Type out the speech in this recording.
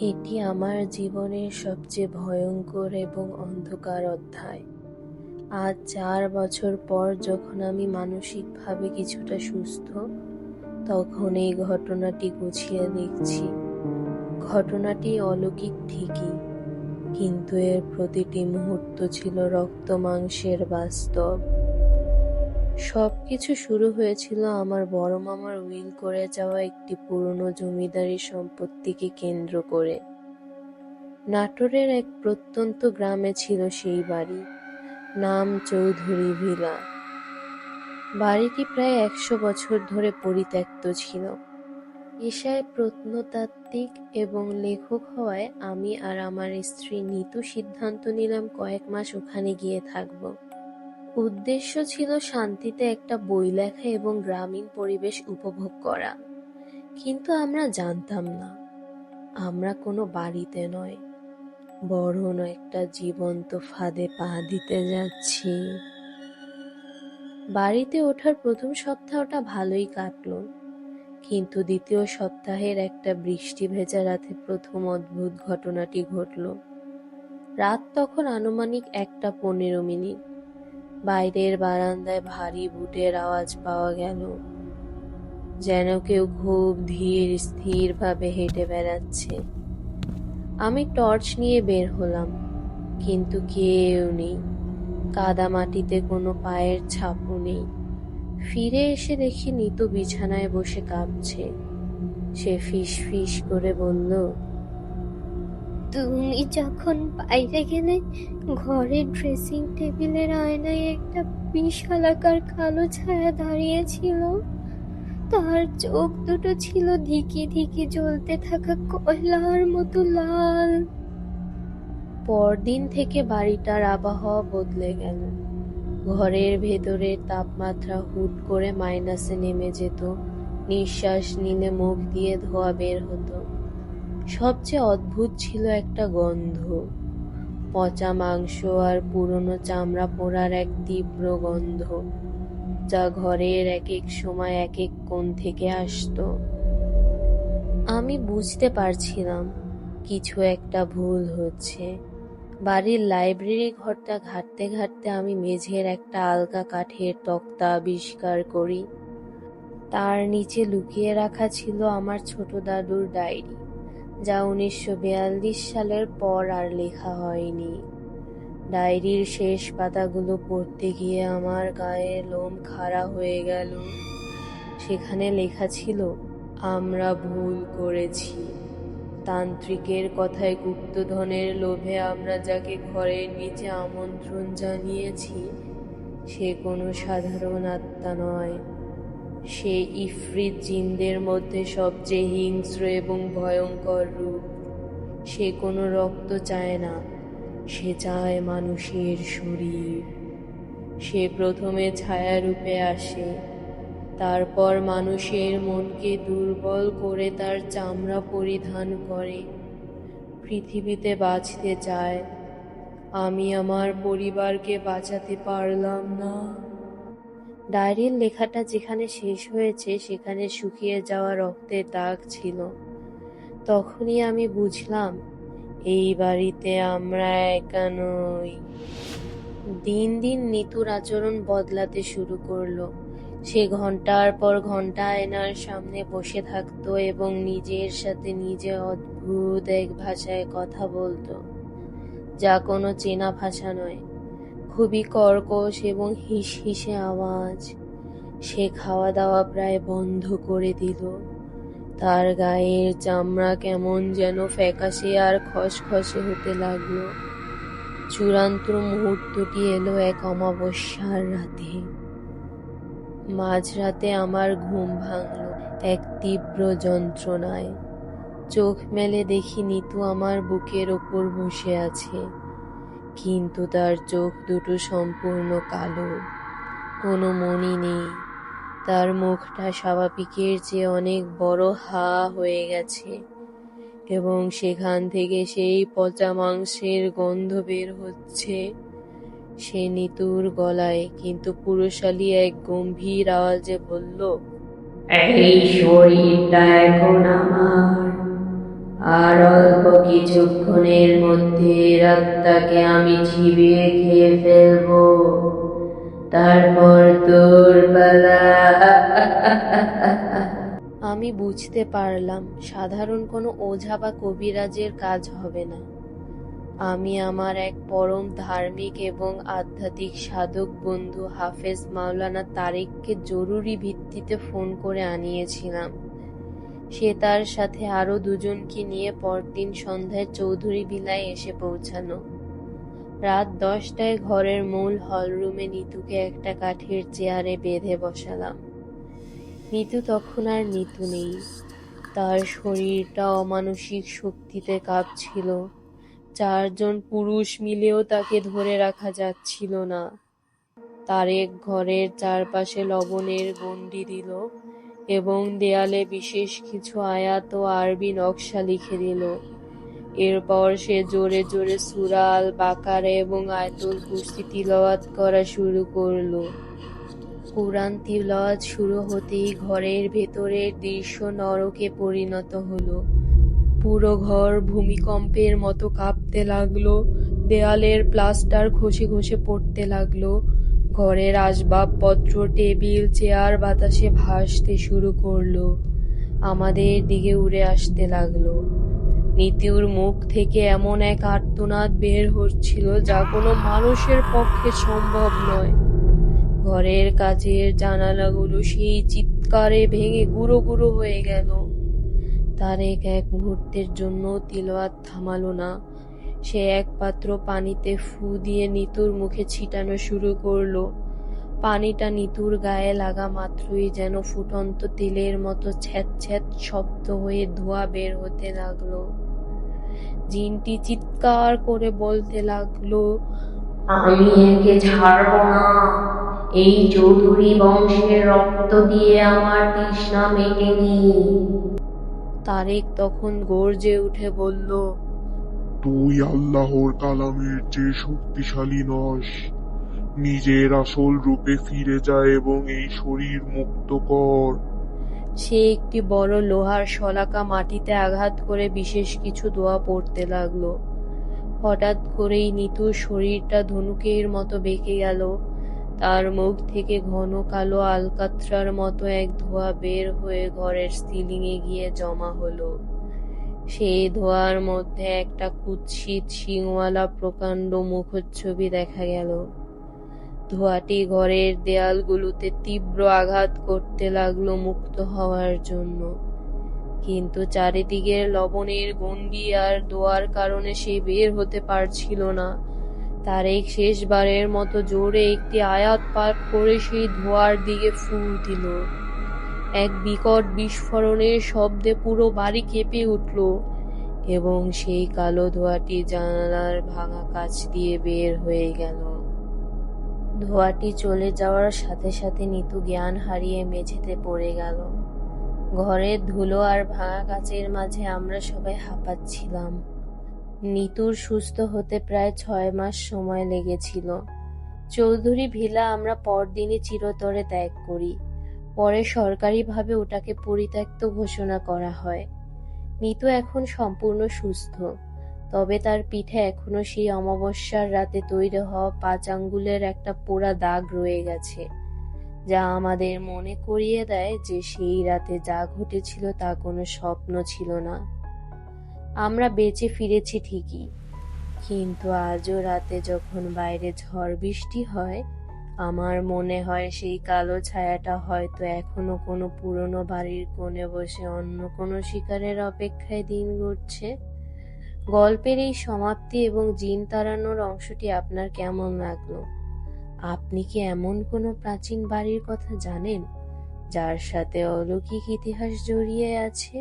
এটি আমার জীবনের সবচেয়ে ভয়ঙ্কর এবং অন্ধকার অধ্যায়। আজ 4 বছর পর যখন আমি মানসিকভাবে কিছুটা সুস্থ, তখন এই ঘটনাটি গুছিয়ে দেখছি। ঘটনাটি অলৌকিক ঠিকই, কিন্তু এর প্রতিটি মুহূর্ত ছিল রক্ত মাংসের বাস্তব। সবকিছু শুরু হয়েছিল আমার বড় মামার উইল করে যাওয়া একটি পুরনো জমিদারি সম্পত্তিকে কেন্দ্র করে। নাটোরের এক প্রত্যন্ত গ্রামে ছিল সেই বাড়ি, নাম চৌধুরী ভিলা। বাড়িটি প্রায় 100 বছর ধরে পরিত্যক্ত ছিল। পেশায় প্রত্নতাত্ত্বিক এবং লেখক হওয়ায় আমি আর আমার স্ত্রী নিতু সিদ্ধান্ত নিলাম কয়েক মাস ওখানে গিয়ে থাকব। উদ্দেশ্য ছিল শান্তিতে একটা বই লেখা এবং গ্রামীণ পরিবেশ উপভোগ করা। কিন্তু আমরা জানতাম না, আমরা কোনো বাড়িতে নয়, বরং একটা জীবন্ত ফাঁদে পা দিতে যাচ্ছি। বাড়িতে ওঠার প্রথম সপ্তাহটা ভালোই কাটলো, কিন্তু দ্বিতীয় সপ্তাহের একটা বৃষ্টি ভেজা রাতে প্রথম অদ্ভুত ঘটনাটি ঘটল। রাত তখন আনুমানিক 1:15। বাইরের বারান্দায় ভারী বুটের আওয়াজ পাওয়া গেল, যেন কেউ খুব ধীর স্থির ভাবে হেঁটে বেড়াচ্ছে। আমি টর্চ নিয়ে বের হলাম, কিন্তু কেউ নেই। কাদা মাটিতে কোনো পায়ের ছাপও নেই। ফিরে এসে দেখি নিতু বিছানায় বসে কাঁপছে। সে ফিস ফিস করে বলল, তুমি যখন বাইরে গেলে, ঘরের ড্রেসিং টেবিলের আয়নায় একটা বিশালাকার কালো ছায়া দাঁড়িয়েছিল। তার চোখ দুটো ছিল ধিকি ধিকি জ্বলতে থাকা কয়লার মতো লাল। পরদিন থেকে বাড়িটার আবহাওয়া বদলে গেল। ঘরের ভেতরের তাপমাত্রা হুট করে মাইনাসে নেমে যেত। নিঃশ্বাস নিলে মুখ দিয়ে ধোঁয়া বের হতো। সবচেয়ে অদ্ভুত ছিল একটা গন্ধ, পচা মাংস আর পুরনো চামড়া পোড়ার এক তীব্র গন্ধ, যা ঘরের এক এক সময় এক এক কোণ থেকে আসতো। আমি বুঝতে পারছিলাম কিছু একটা ভুল হচ্ছে। বাড়ির লাইব্রেরি ঘরটা ঘাঁটতে ঘাঁটতে আমি মেঝের একটা আলগা কাঠের তক্তা আবিষ্কার করি। তার নিচে লুকিয়ে রাখা ছিল আমার ছোট দাদুর ডায়েরি, যা 1942 সালের পর আর লেখা হয়নি। ডায়েরির শেষ পাতাগুলো পড়তে গিয়ে আমার গায়ে লোম খাড়া হয়ে গেল। সেখানে লেখা ছিল, আমরা ভুল করেছি। তান্ত্রিকের কথায় গুপ্তধনের লোভে আমরা যাকে ঘরের নিচে আমন্ত্রণ জানিয়েছি, সে কোনো সাধারণ আত্মা নয়। সে ইফরিত জিনদের মধ্যে সবচেয়ে হিংস্র এবং ভয়ঙ্কর রূপ। সে কোনো রক্ত চায় না, সে চায় মানুষের শরীর। সে প্রথমে ছায়ারূপে আসে, তারপর মানুষের মনকে দুর্বল করে তার চামড়া পরিধান করে। পৃথিবীতে বাঁচতে চায়। আমি আমার পরিবারকে বাঁচাতে পারলাম না। ডায়েরির লেখাটা যেখানে শেষ হয়েছে সেখানে শুকিয়ে যাওয়া রক্তের দাগ ছিল। তখনই আমি বুঝলাম, এই বাড়িতে আমরা একা নই। দিন দিন নিতুর আচরণ বদলাতে শুরু করলো। সে ঘন্টার পর ঘন্টা আয়নার সামনে বসে থাকতো এবং নিজের সাথে নিজে অদ্ভুত এক ভাষায় কথা বলতো, যা কোনো চেনা ভাষা নয়, খুবই কর্কশ এবং হিসহিসে আওয়াজ। সে খাওয়া দাওয়া প্রায় বন্ধ করে দিল। তার গায়ের চামড়া কেমন যেন ফ্যাকাশে আর খসখসে হতে লাগলো। চূড়ান্ত মুহূর্তটি এলো এক অমাবস্যার রাতে। মাঝরাতে আমার ঘুম ভাঙল এক তীব্র যন্ত্রণায়। চোখ মেলে দেখি নিতু আমার বুকের ওপর বসে আছে, কিন্তু তার চোখ দুটো সম্পূর্ণ কালো, কোনো মনি নেই। তার মুখটা স্বাভাবিকের চেয়ে অনেক বড় হা হয়ে গেছে এবং সেখান থেকে সেই পচা মাংসের গন্ধ বের হচ্ছে। সে নিতুর গলায় কিন্তু পুরুষালী এক গম্ভীর আওয়াজে বলল, এই শরীরটা এখন আমার, আর অল্প কিছুক্ষণের মধ্যে রাতটাকে আমি চিবিয়ে খেয়ে ফেলবো, তারপর তোর পালা। আমি বুঝতে পারলাম সাধারণ কোনো ওঝা বা কবিরাজের কাজ হবে না। আমি আমার এক পরম ধার্মিক এবং আধ্যাত্মিক সাধক বন্ধু হাফেজ মাওলানা তারেককে জরুরি ভিত্তিতে ফোন করে আনিয়েছিলাম। সে তার সাথে আরো দুজনকে নিয়ে পরদিন সন্ধ্যায় চৌধুরী ভিলায় এসে পৌঁছানো। রাত 10টায় ঘরের মূল হলরুমে নিতুকে একটা কাঠের চেয়ারে বেঁধে বসালাম। নিতু তখন আর নিতু নেই। তার শরীরটা অমানসিক শক্তিতে কাঁপছিল। 4 জন পুরুষ মিলেও তাকে ধরে রাখা যাচ্ছিল না। তারেক ঘরের চারপাশে লবণের গণ্ডি দিল এবং দেয়ালে বিশেষ কিছু আয়াত ও আরবি নকশা লিখে দিল। এরপর সে জোরে জোরে সূরা আল বাকারা এবং আয়াতুল কুরসি তিলাওয়াত করা শুরু করলো। কুরআন তিলাওয়াত শুরু হতেই ঘরের ভেতরের দৃশ্য নরকে পরিণত হলো। পুরো ঘর ভূমিকম্পের মতো কাঁপতে লাগলো। দেয়ালের প্লাস্টার খসে খসে পড়তে লাগলো। ঘরের আসবাবপত্র, টেবিল, চেয়ার বাতাসে ভাসতে শুরু করলো। আমাদের দিকে উড়ে আসতে লাগলো। নিতুর মুখ থেকে এমন এক আর্তনাদ বের হচ্ছিল যা কোনো মানুষের পক্ষে সম্ভব নয়। ঘরের কাচের জানালাগুলো সেই চিৎকারে ভেঙে গুঁড়ো গুঁড়ো হয়ে গেল। তারেক এক মুহূর্তের জন্য তিলাওয়াত থামালো না। সে এক পাত্র পানিতে ফু দিয়ে নিতুর মুখে ছিটানো শুরু করলো। পানিটা নিতুর গায়ে লাগা মাত্রই যেন ফুটন্ত তেলের মতো ছ্যাঁত ছ্যাঁত শব্দ হয়ে ধোঁয়া বের হতে লাগলো। জিনটি চিৎকার করে বলতে লাগলো, আমি একে ছাড়ব না। এই চৌধুরী বংশের রক্ত দিয়ে আমার তৃষ্ণা মেটেনি। তারেক তখন গর্জে উঠে বলল, তুই আল্লাহর কালামের চেয়ে শক্তিশালী নস। নিজের আসল রূপে ফিরে যা এবং এই শরীর মুক্ত কর। সে একটি বড় লোহার শলাকা মাটিতে আঘাত করে বিশেষ কিছু দোয়া পড়তে লাগলো। হঠাৎ করেই নিতুর শরীরটা ধনুকের মতো বেঁকে গেল। তার মুখ থেকে ঘন কালো আলকাত্রার মতো এক ধোঁয়া বের হয়ে ঘরের সিলিংয়ে গিয়ে জমা হলো। সেই ধোঁয়ার মধ্যে একটা কুৎসিত শিংওয়ালা প্রকাণ্ড মুখচ্ছবি দেখা গেল। ধোঁয়াটি ঘরের দেয়ালগুলোতে তীব্র আঘাত করতে লাগলো মুক্ত হওয়ার জন্য। কিন্তু চারিদিকের লবণের গণ্ডি আর দোয়ার কারণে সে বের হতে পারছিল না। তারেক শেষবারের মতো জোরে একটি আয়াত পাঠ করে সেই ধোঁয়ার দিকে ফু দিল। এক বিকট বিস্ফোরণের শব্দে পুরো বাড়ি কেঁপে উঠল এবং সেই কালো ধোঁয়াটি জানালার ভাঙা কাচ দিয়ে বের হয়ে গেল। ধোঁয়াটি চলে যাওয়ার সাথে সাথে নিতু জ্ঞান হারিয়ে মেঝেতে পড়ে গেল। ঘরের ধুলো আর ভাঙা কাচের মাঝে আমরা সবাই হাঁপাচ্ছিলাম। নিতুর সুস্থ হতে প্রায় 6 মাস সময় লেগেছিল। চৌধুরী ভিলা আমরা পরদিনই চিরতরে ত্যাগ করি। পরে সরকারিভাবে ওটাকে পরিত্যক্ত ঘোষণা করা হয়। নিতু এখন সম্পূর্ণ সুস্থ, তবে তার পিঠে এখনো সেই অমাবস্যার রাতে তৈরি হওয়া 5 আঙ্গুলের একটা পোড়া দাগ রয়ে গেছে, যা আমাদের মনে করিয়ে দেয় যে সেই রাতে যা ঘটেছিল তা কোনো স্বপ্ন ছিল না। আমরা বেঁচে ফিরেছি ঠিকই, কিন্তু আজও রাতে যখন বাইরে ঝড় বৃষ্টি হয়, আমার মনে হয় সেই কালো ছায়াটা হয়তো এখনো কোনো পুরনো বাড়ির কোণে বসে অন্য কোনো শিকারের অপেক্ষায় দিন গুনছে। গল্পের এই সমাপ্তি এবং জিন তাড়ানোর অংশটি আপনার কেমন লাগলো? আপনি কি এমন কোনো প্রাচীন বাড়ির কথা জানেন যার সাথে অলৌকিক ইতিহাস জড়িয়ে আছে?